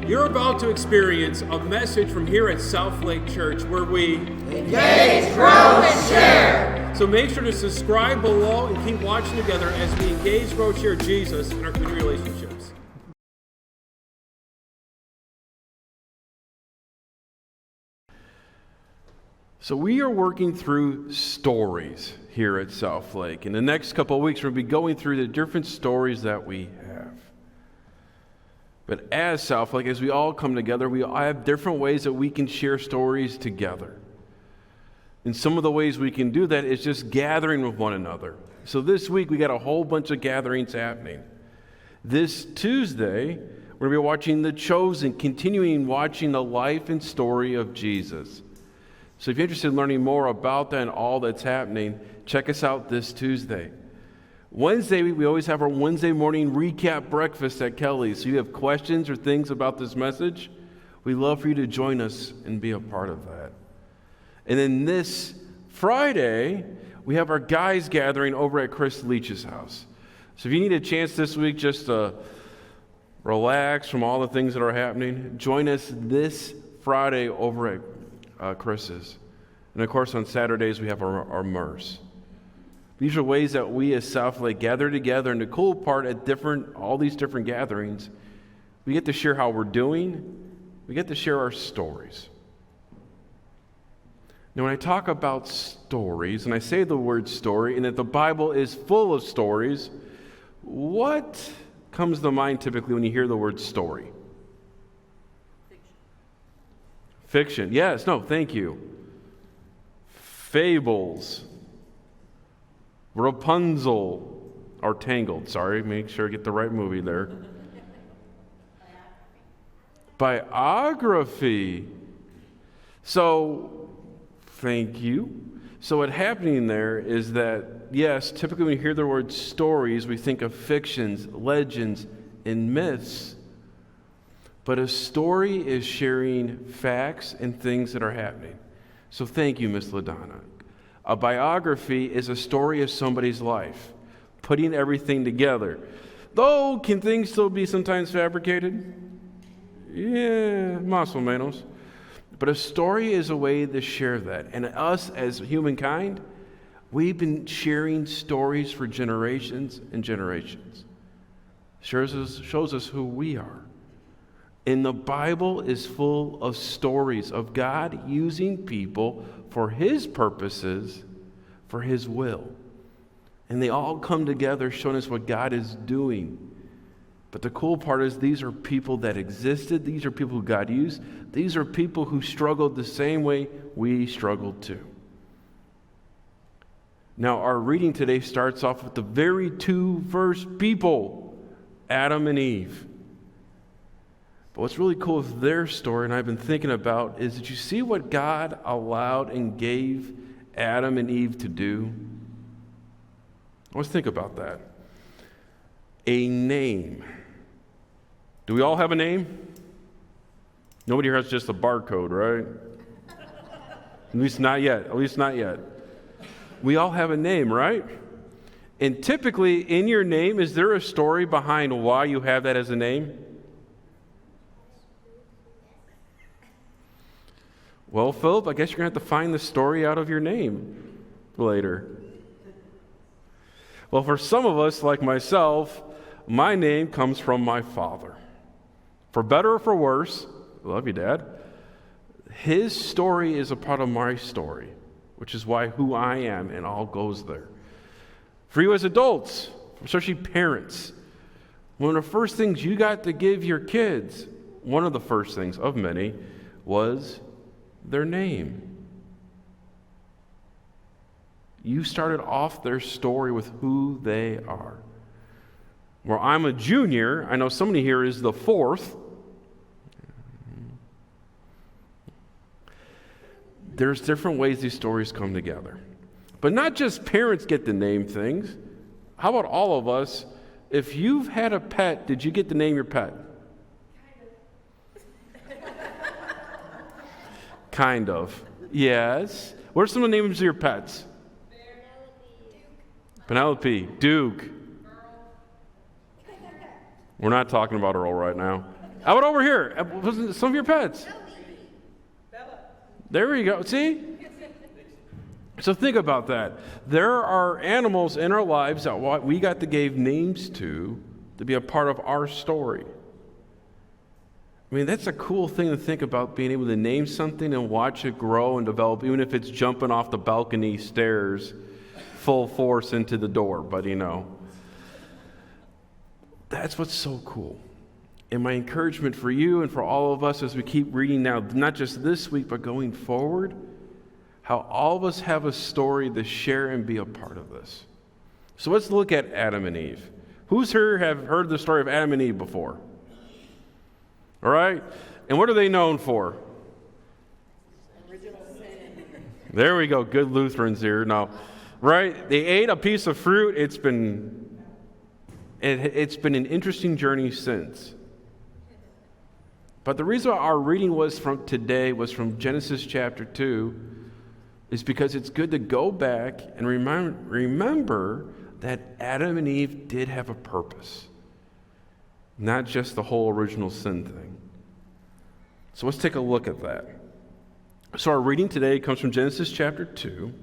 You're about to experience a message from here at South Lake Church where we engage, grow, and share. So make sure to subscribe below and keep watching together as we engage, grow, share Jesus in our community relationships. So we are working through stories here at South Lake. In the next couple of weeks, we'll be going through the different stories that we have. But as South Lake, as we all come together, we all have different ways that we can share stories together. And some of the ways we can do that is just gathering with one another. So this week, we got a whole bunch of gatherings happening. This Tuesday, we're going to be watching The Chosen, continuing watching the life and story of Jesus. So if you're interested in learning more about that and all that's happening, check us out this Tuesday. Wednesday, we always have our Wednesday morning recap breakfast at Kelly's. So you have questions or things about this message, we'd love for you to join us and be a part of that. And then this Friday, we have our guys gathering over at Chris Leach's house. So if you need a chance this week just to relax from all the things that are happening, join us this Friday over at Chris's. And of course, on Saturdays, we have our MERS. These are ways that we as South Lake gather together. And the cool part at all these different gatherings, we get to share how we're doing. We get to share our stories. Now, when I talk about stories, and I say the word story, and that the Bible is full of stories, what comes to mind typically when you hear the word story? Fiction. Yes, no, thank you. Fables. Rapunzel. Or Tangled, sorry. Make sure I get the right movie there. Biography. So, thank you. So what's happening there is that, yes, typically when you hear the word stories, we think of fictions, legends, and myths. But a story is sharing facts and things that are happening. So thank you, Miss LaDonna. A biography is a story of somebody's life, putting everything together. Though, can things still be sometimes fabricated? Yeah, más o menos. But a story is a way to share that. And us as humankind, we've been sharing stories for generations and generations. Shows us who we are. And the Bible is full of stories of God using people for His purposes, for His will. And they all come together showing us what God is doing. But the cool part is these are people that existed. These are people who God used. These are people who struggled the same way we struggled too. Now, our reading today starts off with the very two first people, Adam and Eve. But what's really cool with their story, and I've been thinking about, is did you see what God allowed and gave Adam and Eve to do? Let's think about that. A name. Do we all have a name? Nobody here has just a barcode, right? At least not yet. At least not yet. We all have a name, right? And typically in your name, is there a story behind why you have that as a name? Well, Philip, I guess you're going to have to find the story out of your name later. Well, for some of us, like myself, my name comes from my father. For better or for worse, I love you, Dad, his story is a part of my story, which is why who I am and all goes there. For you as adults, especially parents, one of the first things you got to give your kids, one of the first things of many, was their name. You started off their story with who they are. Well, I'm a junior. I know somebody here is the fourth. There's different ways these stories come together. But not just parents get to name things. How about all of us? If you've had a pet, did you get to name your pet? Kind of. Yes. What are some of the names of your pets? Penelope. Duke. We're not talking about Earl right now. How about over here? Wasn't it some of your pets? There you go. See? So think about that. There are animals in our lives that we got to give names to be a part of our story. I mean, that's a cool thing to think about, being able to name something and watch it grow and develop, even if it's jumping off the balcony stairs full force into the door. But, that's what's so cool. And my encouragement for you and for all of us as we keep reading now, not just this week, but going forward, how all of us have a story to share and be a part of this. So let's look at Adam and Eve. Who's here have heard the story of Adam and Eve before? All right? And what are they known for? Original sin. There we go. Good Lutherans here. Now, right? They ate a piece of fruit. It's been an interesting journey since. But the reason our reading was from Genesis chapter 2 is because it's good to go back and remember that Adam and Eve did have a purpose, not just the whole original sin thing. So let's take a look at that. So our reading today comes from Genesis chapter 2,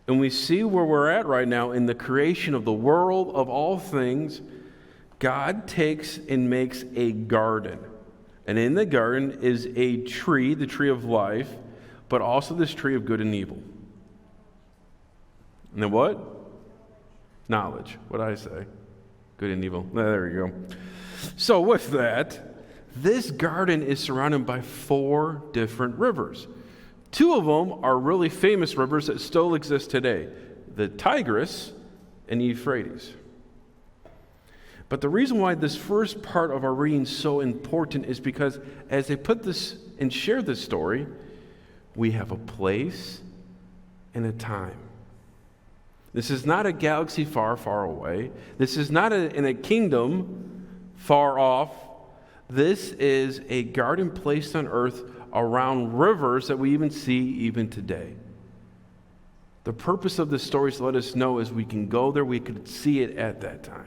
and we see where we're at right now in the creation of the world of all things. God takes and makes a garden. And in the garden is a tree, the tree of life, but also this tree of good and evil. And then what? Knowledge. What did I say? Good and evil. There you go. So with that, this garden is surrounded by 4 different rivers. 2 of them are really famous rivers that still exist today, the Tigris and Euphrates. But the reason why this first part of our reading is so important is because as they put this and share this story, we have a place and a time. This is not a galaxy far, far away. This is not in a kingdom far off. This is a garden placed on earth around rivers that we even see even today. The purpose of this story is to let us know as we can go there, we could see it at that time.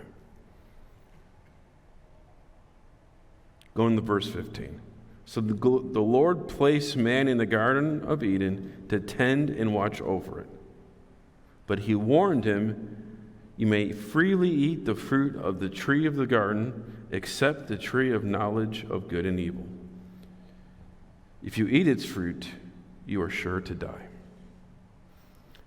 Going to verse 15. So the Lord placed man in the Garden of Eden to tend and watch over it. But he warned him, you may freely eat the fruit of the tree of the garden, except the tree of knowledge of good and evil. If you eat its fruit, you are sure to die.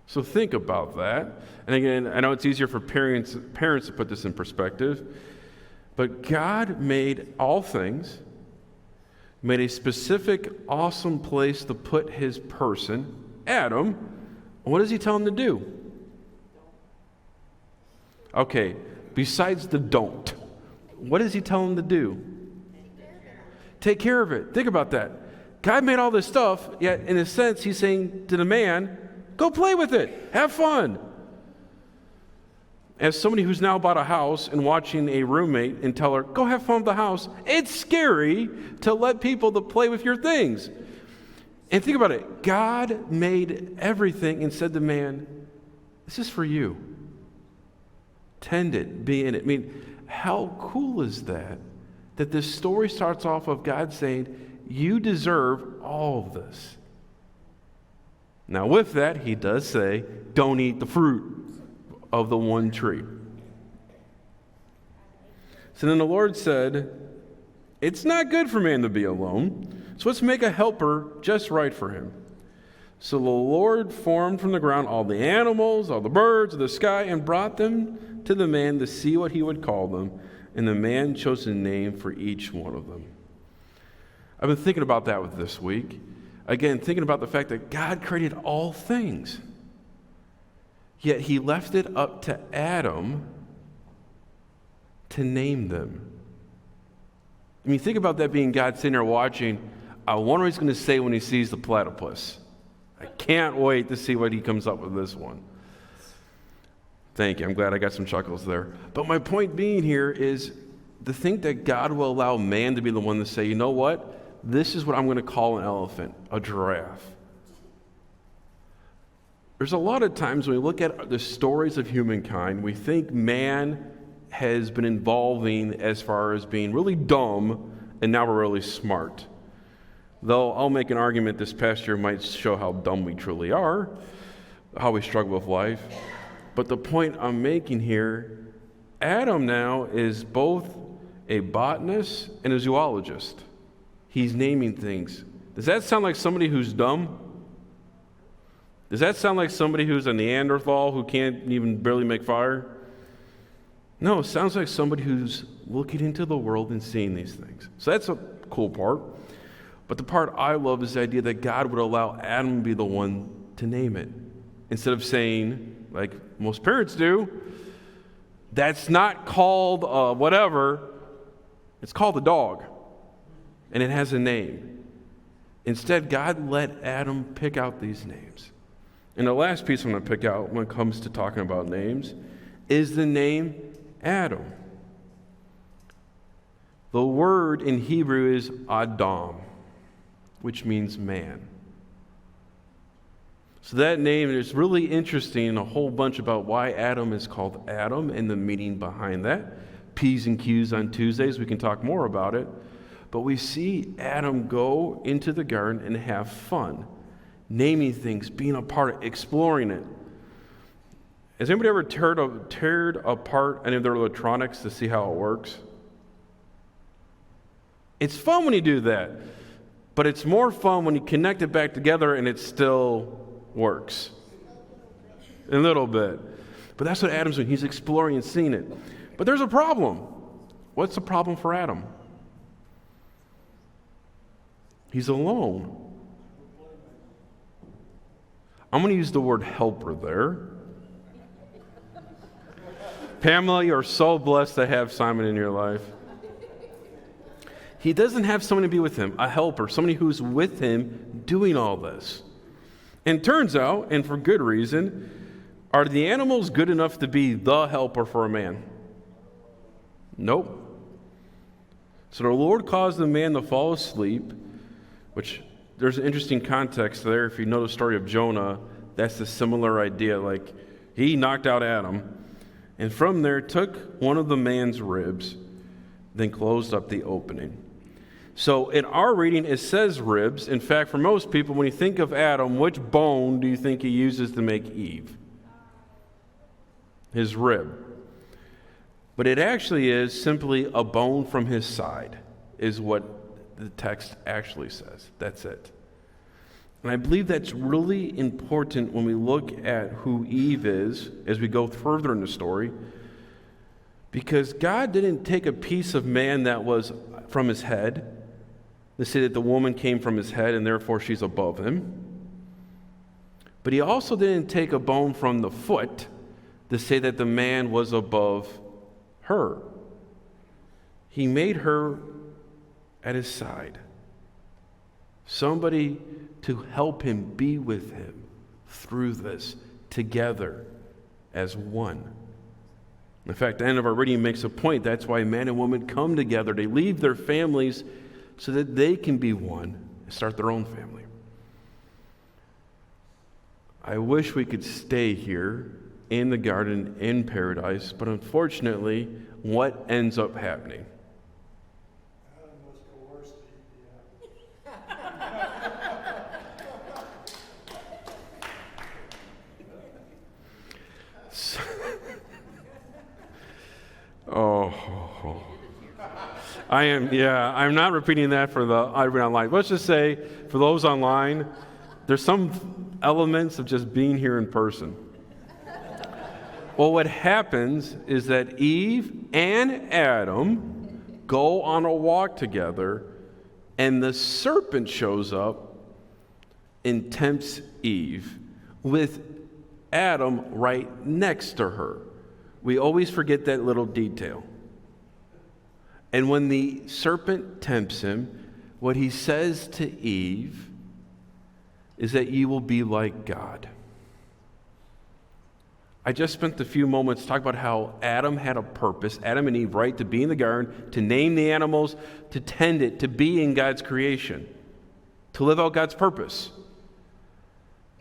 So think about that. And again, I know it's easier for parents to put this in perspective, but God made all things, made a specific, awesome place to put his person, Adam. What does he tell him to do? Okay, besides the don't, what does he tell him to do? Take care of it. Think about that. God made all this stuff, yet in a sense, he's saying to the man, go play with it. Have fun. As somebody who's now bought a house and watching a roommate and tell her, go have fun with the house, it's scary to let people to play with your things. And think about it. God made everything and said to man, this is for you. Tend it, be in it. I mean, how cool is that? That this story starts off of God saying, you deserve all of this. Now with that, he does say, don't eat the fruit of the one tree. So then the Lord said, it's not good for man to be alone, so let's make a helper just right for him. So the Lord formed from the ground all the animals, all the birds of the sky, and brought them to the man to see what he would call them. And the man chose a name for each one of them. I've been thinking about that with this week. Again, thinking about the fact that God created all things. Yet he left it up to Adam to name them. I mean, think about that being God sitting there watching. I wonder what he's going to say when he sees the platypus. I can't wait to see what he comes up with this one. Thank you. I'm glad I got some chuckles there. But my point being here is to think that God will allow man to be the one to say, you know what? This is what I'm going to call an elephant, a giraffe. There's a lot of times when we look at the stories of humankind, we think man has been evolving as far as being really dumb and now we're really smart. Though I'll make an argument this past year might show how dumb we truly are, how we struggle with life. But the point I'm making here, Adam now is both a botanist and a zoologist. He's naming things. Does that sound like somebody who's dumb? Does that sound like somebody who's a Neanderthal who can't even barely make fire? No, it sounds like somebody who's looking into the world and seeing these things. So that's a cool part. But the part I love is the idea that God would allow Adam to be the one to name it. Instead of saying, like most parents do, that's not called whatever, it's called a dog. And it has a name. Instead, God let Adam pick out these names. And the last piece I'm going to pick out when it comes to talking about names is the name Adam. The word in Hebrew is Adam, which means man. So that name is really interesting, a whole bunch about why Adam is called Adam and the meaning behind that. P's and Q's on Tuesdays, we can talk more about it. But we see Adam go into the garden and have fun, naming things, being a part, exploring it. Has anybody ever teared apart any of their electronics to see how it works? It's fun when you do that, but it's more fun when you connect it back together and it still works. A little bit. But that's what Adam's doing. He's exploring and seeing it. But there's a problem. What's the problem for Adam? He's alone. I'm going to use the word helper there. Pamela, you're so blessed to have Simon in your life. He doesn't have someone to be with him, a helper, somebody who's with him doing all this. And turns out, and for good reason, are the animals good enough to be the helper for a man? Nope. So the Lord caused the man to fall asleep, which there's an interesting context there. If you know the story of Jonah, that's a similar idea. Like, he knocked out Adam, and from there took one of the man's ribs, then closed up the opening. So in our reading, it says ribs. In fact, for most people, when you think of Adam, which bone do you think he uses to make Eve? His rib. But it actually is simply a bone from his side, is what the text actually says. That's it. And I believe that's really important when we look at who Eve is as we go further in the story, because God didn't take a piece of man that was from his head to say that the woman came from his head and therefore she's above him. But he also didn't take a bone from the foot to say that the man was above her. He made her at his side. Somebody to help him be with him through this, together as one. In fact, the end of our reading makes a point. That's why man and woman come together. They leave their families so that they can be one and start their own family. I wish we could stay here in the garden in paradise, but unfortunately, what ends up happening? Adam was coerced to eat the apple. I'm not repeating that for everybody online. Let's just say, for those online, there's some elements of just being here in person. Well, what happens is that Eve and Adam go on a walk together, and the serpent shows up and tempts Eve with Adam right next to her. We always forget that little detail. And when the serpent tempts him, what he says to Eve is that you will be like God. I just spent a few moments talking about how Adam had a purpose, Adam and Eve, right, to be in the garden, to name the animals, to tend it, to be in God's creation, to live out God's purpose.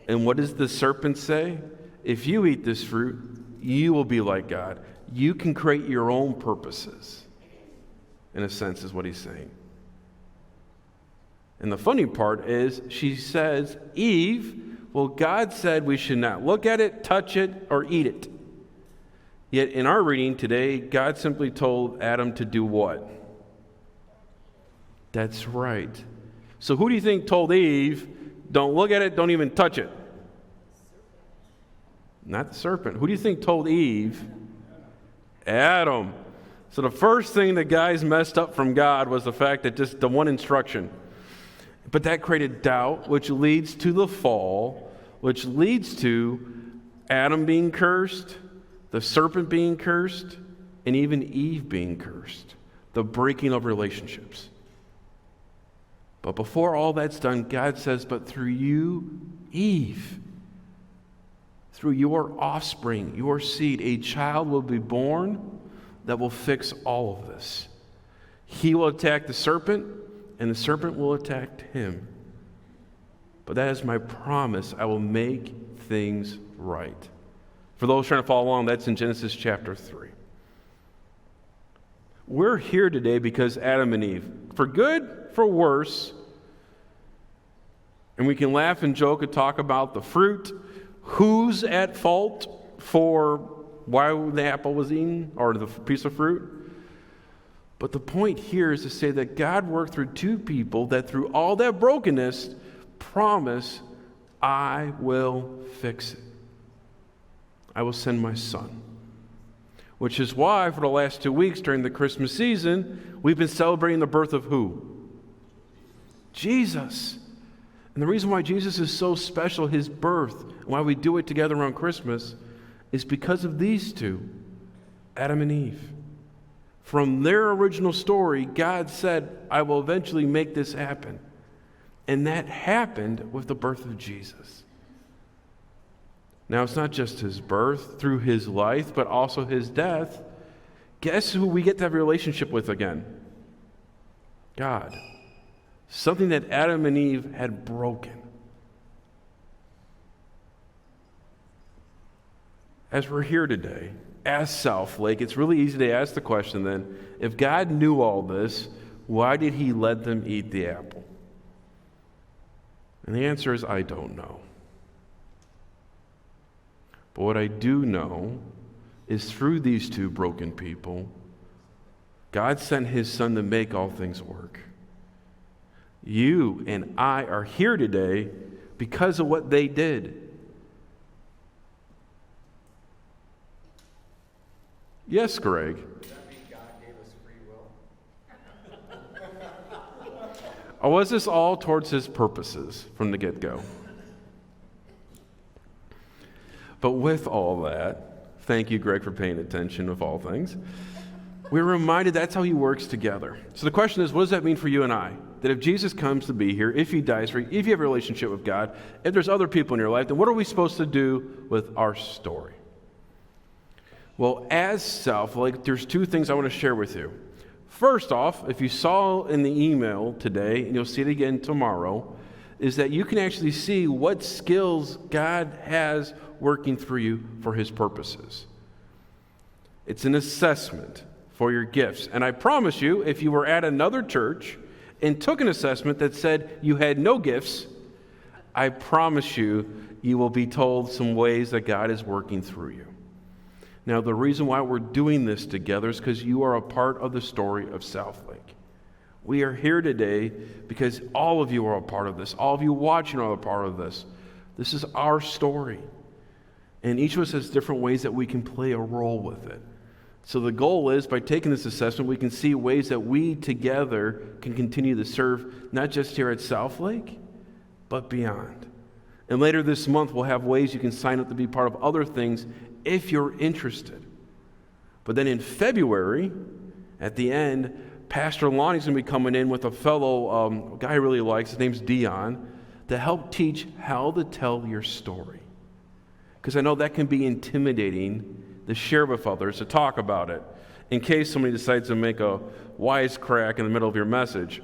And what does the serpent say? If you eat this fruit, you will be like God. You can create your own purposes, in a sense, is what he's saying. And the funny part is she says, Eve, well, God said we should not look at it, touch it, or eat it. Yet in our reading today, God simply told Adam to do what? That's right. So who do you think told Eve, don't look at it, don't even touch it? Not the serpent. Who do you think told Eve? Adam. So the first thing the guys messed up from God was the fact that just the one instruction. But that created doubt, which leads to the fall, which leads to Adam being cursed, the serpent being cursed, and even Eve being cursed. The breaking of relationships. But before all that's done, God says, but through you, Eve, through your offspring, your seed, a child will be born that will fix all of this. He will attack the serpent, and the serpent will attack him. But that is my promise. I will make things right. For those trying to follow along, that's in Genesis chapter 3. We're here today because Adam and Eve, for good, for worse, and we can laugh and joke and talk about the fruit, who's at fault for why the apple was eaten or the piece of fruit. But the point here is to say that God worked through two people that through all that brokenness promise, I will fix it. I will send my son. Which is why for the last 2 weeks during the Christmas season, we've been celebrating the birth of who? Jesus. And the reason why Jesus is so special, his birth, and why we do it together around Christmas, is because of these two, Adam and Eve. From their original story, God said, I will eventually make this happen. And that happened with the birth of Jesus. Now, it's not just his birth, through his life, but also his death. Guess who we get to have a relationship with again? God. Something that Adam and Eve had broken. As we're here today, as Southlake, it's really easy to ask the question then, if God knew all this, why did he let them eat the apple? And the answer is, I don't know. But what I do know is through these two broken people, God sent his son to make all things work. You and I are here today because of what they did. Yes, Greg. Does that mean God gave us free will? Or was this all towards his purposes from the get-go? But with all that, thank you, Greg, for paying attention of all things. We're reminded that's how he works together. So the question is, what does that mean for you and I? That if Jesus comes to be here, if he dies for you, if you have a relationship with God, if there's other people in your life, then what are we supposed to do with our story? Well, as Southlake, there's two things I want to share with you. First off, if you saw in the email today, and you'll see it again tomorrow, is that you can actually see what skills God has working through you for his purposes. It's an assessment for your gifts. And I promise you, if you were at another church and took an assessment that said you had no gifts, I promise you, you will be told some ways that God is working through you. Now, the reason why we're doing this together is because you are a part of the story of Southlake. We are here today because all of you are a part of this. All of you watching are a part of this. This is our story. And each of us has different ways that we can play a role with it. So the goal is, by taking this assessment, we can see ways that we together can continue to serve, not just here at Southlake, but beyond. And later this month, we'll have ways you can sign up to be part of other things if you're interested. But then in February, at the end, Pastor Lonnie's going to be coming in with a fellow guy I really likes. His name's Dion, to help teach how to tell your story. Because I know that can be intimidating to share with others, to talk about it, in case somebody decides to make a wisecrack in the middle of your message.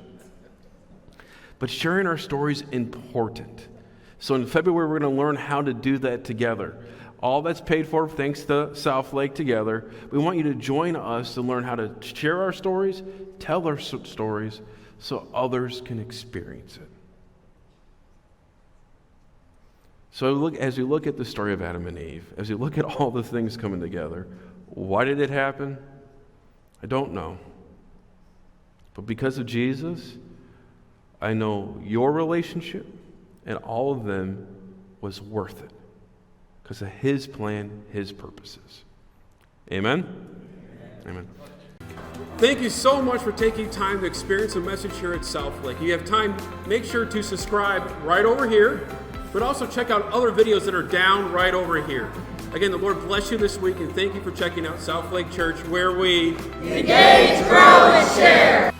But sharing our story is important. So in February, we're going to learn how to do that together. All that's paid for thanks to Southlake together. We want you to join us to learn how to share our stories, tell our stories, so others can experience it. So as we look at the story of Adam and Eve, as we look at all the things coming together, why did it happen? I don't know. But because of Jesus, I know your relationship and all of them was worth it because of his plan, his purposes. Amen? Amen. Thank you so much for taking time to experience the message here at Southlake. If you have time, make sure to subscribe right over here, but also check out other videos that are down right over here. Again, the Lord bless you this week, and thank you for checking out Southlake Church, where we Engage, grow, and share.